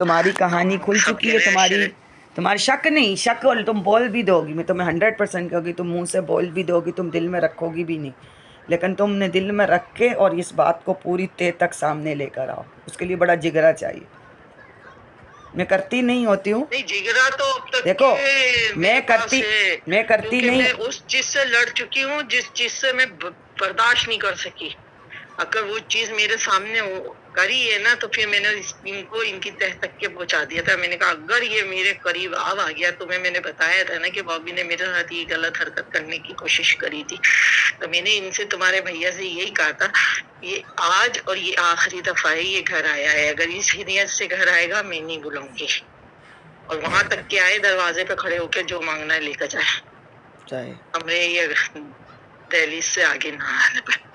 तुम्हारी कहानी खुल सब चुकी कह है। रहे हैं तुम्हारी शरीर। तुम्हारी शक नहीं, शक और तुम बोल भी दोगी, मैं तुम्हें 100% कहूँगी, तुम मुंह से बोल भी दोगी, तुम दिल में रखोगी भी नहीं, लेकिन तुमने दिल में रख के और इस बात को पूरी तह तक सामने लेकर आओ। उसके लिए बड़ा जिगरा चाहिए। मैं करती नहीं होती हूँ, नहीं, जिगरा तो अब तक देखो के मेरे मैं पास करती है, मैं करती क्योंकि नहीं। मैं उस चीज से लड़ चुकी हूँ जिस चीज से मैं बर्दाश्त नहीं कर सकी। अगर वो चीज मेरे सामने करी है ना, तो फिर मैंने इनको इनकी तह तक के पहुंचा दिया था। मैंने कहा अगर ये मेरे करीब आ गया, तो मैंने बताया था ना कि बॉबी ने मेरे साथ ये गलत हरकत करने की कोशिश करी थी। तो मैंने इनसे, तुम्हारे भैया से यही कहा था, ये आज और ये आखिरी दफा है ये घर आया है। अगर इस नीयत से घर आएगा, मैं नहीं बुलाऊंगी। और वहां तक के आए, दरवाजे पे खड़े होकर जो मांगना है लेकर जाए। हमने ये दहलीज से आगे ना आने पर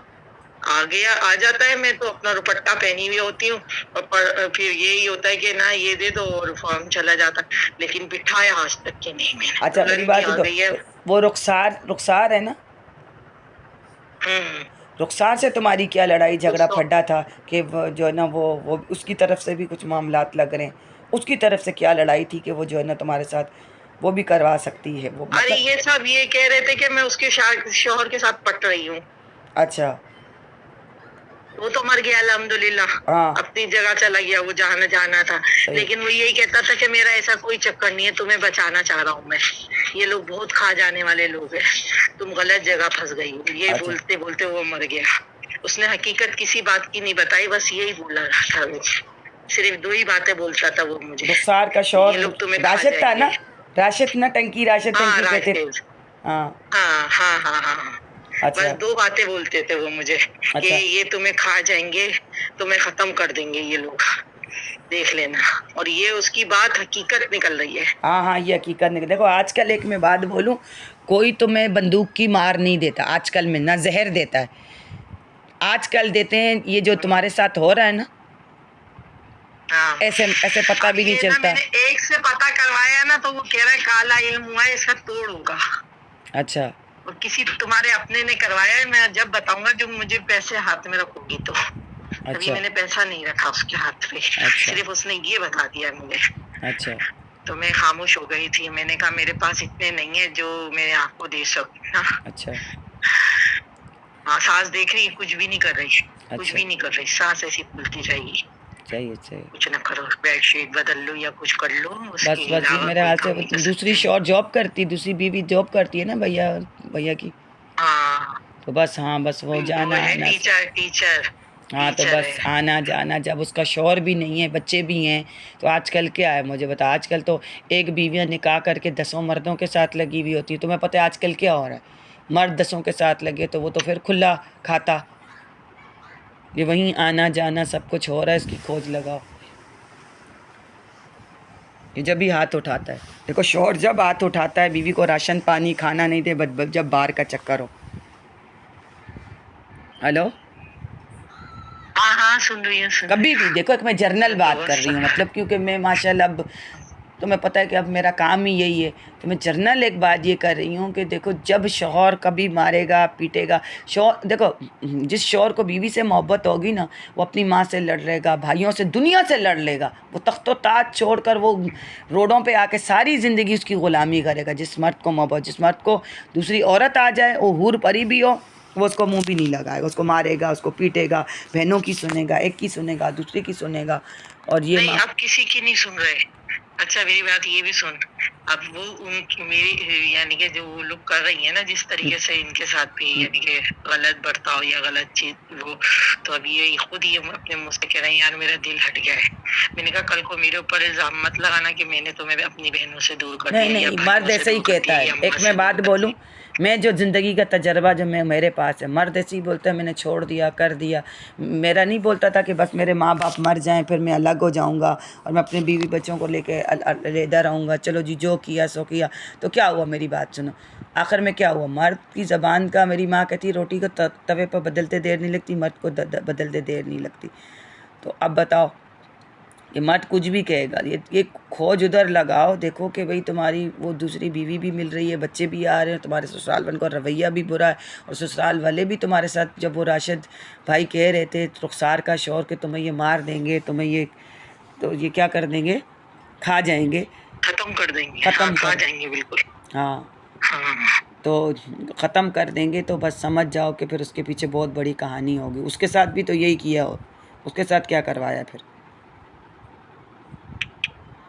आ गया, आ जाता है। मैं तो अपना दुपट्टा पहनी हुई होती हूँ, और फिर यही होता है कि ना ये दे दो और फॉर्म चला जाता, लेकिन बिठाया आज तक के नहीं मैंने। अच्छा मेरी बात आ तो गई है। वो रुखसार है ना, हम्म। रुखसार से तुम्हारी क्या लड़ाई झगड़ा उसको फड्डा था कि वो जो है ना वो उसकी तरफ से भी कुछ मामलात लग रहे हैं। उसकी तरफ से क्या लड़ाई थी कि वो जो है ना तुम्हारे साथ वो भी करवा सकती है वो, अरे मतलब? ये सब ये कह रहे थे कि मैं उसके शौहर के साथ पट रही हूँ। अच्छा। वो तो मर गया अल्हम्दुलिल्लाह, हाँ अपनी जगह चला गया, वो जाना जाना था। सही। लेकिन वो यही कहता था कि मेरा ऐसा कोई चक्कर नहीं है, तुम्हें बचाना चाह रहा हूँ मैं। ये लोग बहुत खा जाने वाले लोग हैं, तुम गलत जगह फंस गई हो। ये अच्छा बोलते बोलते वो मर गया। उसने हकीकत किसी बात की नहीं बताई, बस यही बोला था वो। सिर्फ दो ही बातें बोलता था वो मुझे, रुखसार का ये शौहर लोग तुम्हें खा राशिद था ना? जाएंगे। राशिद ना, टंकी राशिद हाँ टंकी कहते। राशिद। हाँ। हाँ हाँ हाँ हाँ। बस अच्छा दो बातें बोलते थे वो मुझे, कि अच्छा। ये तुम्हें खा जाएंगे, तुम्हें खत्म कर देंगे ये लोग, देख लेना। और ये उसकी बात हकीकत निकल रही है। हाँ हाँ, ये हकीकत नहीं। देखो आजकल एक मैं बात बोलूँ, कोई तुम्हें बंदूक की मार नहीं देता आजकल में, ना जहर देता है। आजकल देते हैं ये जो तुम्हारे साथ हो रहा है ना, हाँ। ऐसे ऐसे पता अब भी नहीं ये ना चलता। मैंने एक से पता करवाया ना, तो वो कह रहा है काला इल्म हुआ है, इसका तोड़ होगा। अच्छा और किसी तुम्हारे अपने ने करवाया है, मैं जब बताऊंगा जब मुझे पैसे हाथ में रखोगी तो। अभी अच्छा मैंने पैसा नहीं रखा उसके हाथ में, अच्छा सिर्फ उसने ये बता दिया मुझे। अच्छा तो मैं खामोश हो गई थी। मैंने कहा मेरे पास इतने नहीं है जो मैं आपको दे सकूं ना। अच्छा हाँ, सांस देख रही, कुछ भी नहीं कर रही, कुछ अच्छा। भी नहीं कर रही, सांस ऐसी फूलती जाएगी। चाहिए चाहिए। कुछ ना करो, बेडशीट बदल लो या कुछ कर लो, बस उसके बस ये अलावा मेरे कोई हाल काम नहीं कर से दूसरी सकते। शौहर जॉब करती, दूसरी बीवी जॉब करती है ना भैया, भैया की। हाँ, तो बस हाँ, बस वो वो जाना है आना। टीचर, टीचर हाँ तो टीचर बस है। आना जाना, जब उसका शौहर भी नहीं है, बच्चे भी हैं, तो आजकल क्या है मुझे बता। आजकल तो एक बीवियाँ निकाह करके 10 मर्दों के साथ लगी हुई होती है। तुम्हें पता है आजकल क्या हो रहा है? मर्द 10 के साथ लगे तो वो तो फिर खुला खाता। ये वहीं आना जाना सब कुछ हो रहा है, इसकी खोज लगाओ। ये जब भी हाथ उठाता है, देखो शौहर जब हाथ उठाता है बीवी को राशन पानी खाना नहीं दे, जब बाहर का चक्कर हो। हेलो? हाँ हाँ, सुन रही हूँ, सुन रही कभी भी देखो, एक मैं जर्नल हूँ। बात तो कर बस रही हूँ, मतलब क्योंकि मैं माशाल्लाह अब तुम्हें पता है कि अब मेरा काम ही यही है, तो मैं जर्नल एक बात ये कर रही हूँ कि देखो जब शौहर कभी मारेगा पीटेगा, शौहर देखो जिस शौहर को बीवी से मोहब्बत होगी ना, वो अपनी माँ से लड़ लेगा, भाइयों से, दुनिया से लड़ लेगा। वो तख्तो ताज छोड़कर वो रोडों पे आके सारी ज़िंदगी उसकी ग़ुलामी करेगा। जिस मर्द को मोहब्बत, जिस मर्द को दूसरी औरत आ जाए, वो हूर परी भी हो, वो उसको मुंह भी नहीं लगाएगा, उसको मारेगा, उसको पीटेगा, बहनों की सुनेगा, एक की सुनेगा, दूसरे की सुनेगा। और ये नहीं, अब किसी की नहीं सुन रहे। अच्छा मेरी बात ये भी सुन, अब वो उनकी मेरी यानी कि जो वो लोग कर रही है ना जिस तरीके से इनके साथ भी, यानी कि गलत बर्ताव या गलत चीज वो, तो अभी ये खुद ये अपने मुंह से कह रहे हैं यार मेरा दिल हट गया है। मैंने कहा कल को मेरे ऊपर इल्जाम मत लगाना कि मैंने तुम्हें अपनी बहनों से दूर कर नहीं दिया या नहीं, मर्द भाइयों से ऐसे ही दूर कर कहता दिया है। या एक अम्मा से मैं बात दूर कर बोलूं, दिया। मैं जो ज़िंदगी का तजर्बा जो मेरे पास है, मर्द ऐसे ही बोलता है मैंने छोड़ दिया, कर दिया। मेरा नहीं बोलता था कि बस मेरे माँ बाप मर जाएं फिर मैं अलग हो जाऊंगा और मैं अपने बीवी बच्चों को लेके अलहदा रहूँगा, चलो जी जो किया सो किया। तो क्या हुआ, मेरी बात सुनो, आखिर में क्या हुआ? मर्द की ज़बान का, मेरी माँ कहती रोटी को तवे पर बदलते देर नहीं लगती, मर्द को बदलते देर नहीं लगती। तो अब बताओ, ये मर्द कुछ भी कहेगा, ये खोज उधर लगाओ, देखो कि भाई तुम्हारी वो दूसरी बीवी भी मिल रही है, बच्चे भी आ रहे हैं, तुम्हारे ससुराल वालों का रवैया भी बुरा है, और ससुराल वाले भी तुम्हारे साथ, जब वो राशिद भाई कह रहे थे रुखसार का शौहर कि तुम्हें ये मार देंगे, तुम्हें ये तो ये क्या कर देंगे, खा जाएंगे, खत्म कर देंगे। खत्म हाँ, खा कर, जाएंगे बिल्कुल। हाँ, हाँ। तो ख़त्म कर देंगे। तो बस समझ जाओ कि फिर उसके पीछे बहुत बड़ी कहानी होगी। उसके साथ भी तो यही किया हो, उसके साथ क्या करवाया फिर?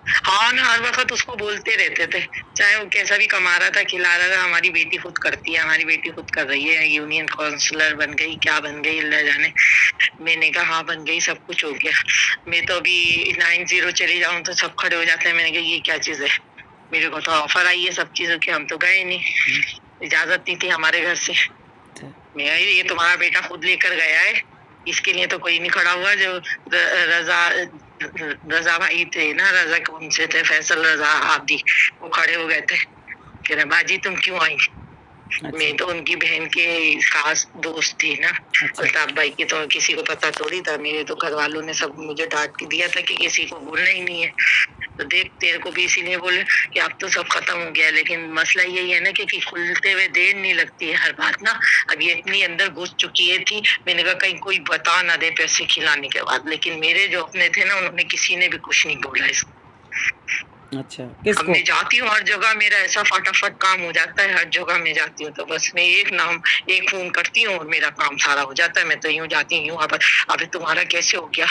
हाँ ना, हर वक्त उसको बोलते रहते थे, चाहे वो कैसा भी कमा रहा था, खिला रहा था, हमारी बेटी खुद करती है, हमारी बेटी खुद कर रही है, यूनियन काउंसलर बन गई, क्या बन गई अल्लाह जाने। मैंने कहा हाँ बन गई, सब कुछ हो गया। मैं तो अभी 90 चली जाऊं तो सब खड़े हो जाते हैं। मैंने कहा ये क्या चीज है, मेरे को तो ऑफर आई है सब चीजों की, हम तो गए नहीं, इजाजत नहीं थी हमारे घर से। अच्छा, मैं ये तुम्हारा बेटा खुद लेकर गया है, इसके लिए तो कोई नहीं खड़ा हुआ। जो रजा रजा भाई थे ना, रजा कौन से थे, फैसल रजा आदि, वो खड़े हो गए थे, कह रहे बाजी तुम क्यों आई। अच्छा, मैं तो उनकी बहन के खास दोस्त थी ना, अच्छा, अल्ताफ भाई की, तो किसी को पता थोड़ी था। मेरे तो घर वालों ने सब मुझे डांट के दिया था कि किसी को बोलना ही नहीं है। तो देख तेरे को भी इसीलिए बोले कि अब तो सब खत्म हो गया, लेकिन मसला यही है ना कि खुलते हुए देर नहीं लगती है हर बात ना। अब ये इतनी अंदर घुस चुकी है थी, मैंने कहा कहीं कोई बता ना दे पैसे खिलाने के बाद, लेकिन मेरे जो अपने थे ना, उन्होंने किसी ने भी कुछ नहीं बोला इसको। अच्छा, अब किसको? मैं जाती हूँ हर जगह, मेरा ऐसा फटाफट काम हो जाता है, हर जगह मैं जाती हूँ तो बस मैं एक फोन करती हूँ और मेरा काम सारा हो जाता है। मैं तो यूँ जाती हूँ। अब अभी तुम्हारा कैसे हो गया,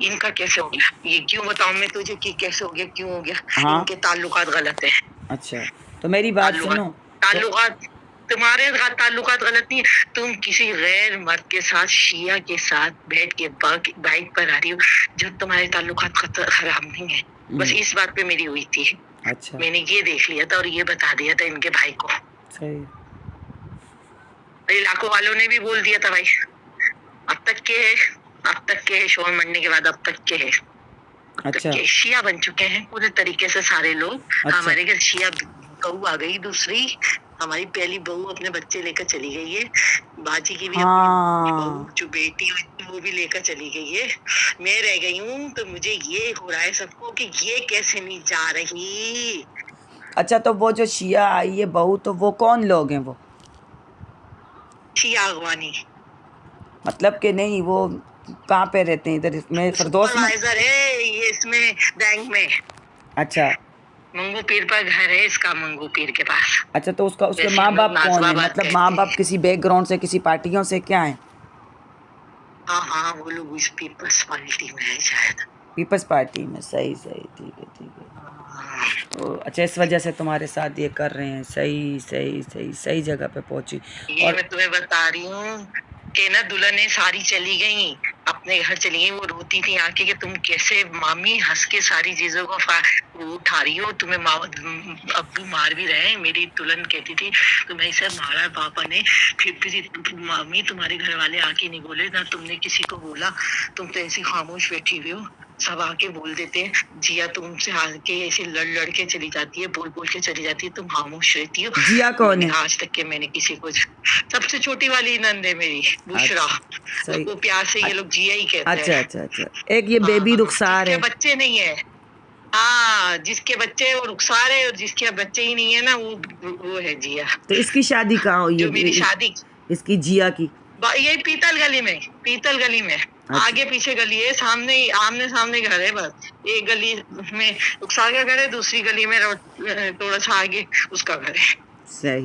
इनका कैसे हो गया, ये क्यों बताऊं मैं तुझे कि कैसे हो गया, क्यों हो गया। हाँ, इनके ताल्लुकात गलत है। अच्छा, तो मेरी बात ताल्लुकात सुनो। तो ताल्लुकात तुम्हारे ताल्लुकात गलत नहीं है। तुम किसी गैर मर्द के साथ, शिया के साथ बैठ के बाइक पर आ रही हो, जब तुम्हारे ताल्लुकात खराब नहीं है। बस इस बात पे मेरी हुई थी, अच्छा, मैंने ये देख लिया था और ये बता दिया था इनके भाई को। सही, इलाकों वालों ने भी बोल दिया था भाई, अब तक के है, अब तक के है, शोर मरने के बाद अब तक के है। अच्छा, के शिया बन चुके हैं पूरे तरीके से सारे लोग। अच्छा, हमारे घर शिया बहू आ गई दूसरी, हमारी पहली बहू अपने बच्चे लेकर चली गई है। बाजी की भी अपनी बहू हाँ, जो बेटी हुई थी वो भी लेकर चली गई है। मैं रह गई हूँ, तो मुझे ये हो रहा है सबको कि ये कैसे नहीं जा रही। अच्छा, तो वो जो शिया आई है बहू, तो वो कौन लोग हैं वो? शिया अगवानी मतलब कि नहीं, वो कहाँ पे रहते हैं? इधर इसमें फिरदौस में? सुपरवाइजर है ये इसमें, बैंक में। अच्छा, मंगू पीर पर घर है इसका, मंगू पीर के पास। अच्छा, तो उसके वैसे माँ हम लोग बाप कौन है? नाजवाबाद मतलब माँ कहते बाप हैं। किसी बैकग्राउंड से, किसी पार्टियों से क्या है? हाँ हाँ, वो लोग इस पीपल्स पार्टी में है शायद। पीपल्स पार्टी में, सही सही, ठीक है, ठीक है। तो अच्छा, इस वजह से तुम्हारे साथ ये कर रहे हैं, सही सही सही, सही जगह पे पहुंची। ये और मैं तुम्हें बता रही हूँ कि ना दुल्हनें सारी चली गई, अपने घर चली गई। वो रोती थी आके कि तुम कैसे मामी हंस के सारी चीजों को वो उठा रही हो, तुम्हें अब्बू मार भी रहे हैं। मेरी दुल्हन कहती थी तुम्हें इसे मारा है पापा ने, फिर भी मामी तुम्हारे घर वाले आके नहीं बोले ना, तुमने किसी को बोला, तुम तो ऐसी खामोश बैठी हुई हो। सब आके बोल देते हैं, जिया तुमसे आके ऐसे लड़ के चली जाती है, बोल के चली जाती है, तुम खामोश रहती हो। जिया कौन मैंने है? कहा आज तक के मैंने किसी को, सबसे छोटी वाली नंद है मेरी, बुशरा, अच्छा, सही, उसको प्यार से ये लोग जिया ही कहते अच्छा, हैं। अच्छा, अच्छा, एक ये बेबी हाँ, रुखसार जिसके है। बच्चे नहीं है, हाँ जिसके बच्चे हैं वो रुखसार है, और जिसके बच्चे ही नहीं है ना, वो है जिया। तो इसकी शादी कहाँ हुई जो मेरी है, शादी इसकी जिया की? यही पीतल गली में, पीतल गली में। अच्छा, आगे पीछे गली है, सामने आमने सामने घर है बस। एक गली में रुखसार का घर है, दूसरी गली में थोड़ा सा आगे उसका घर है। सही।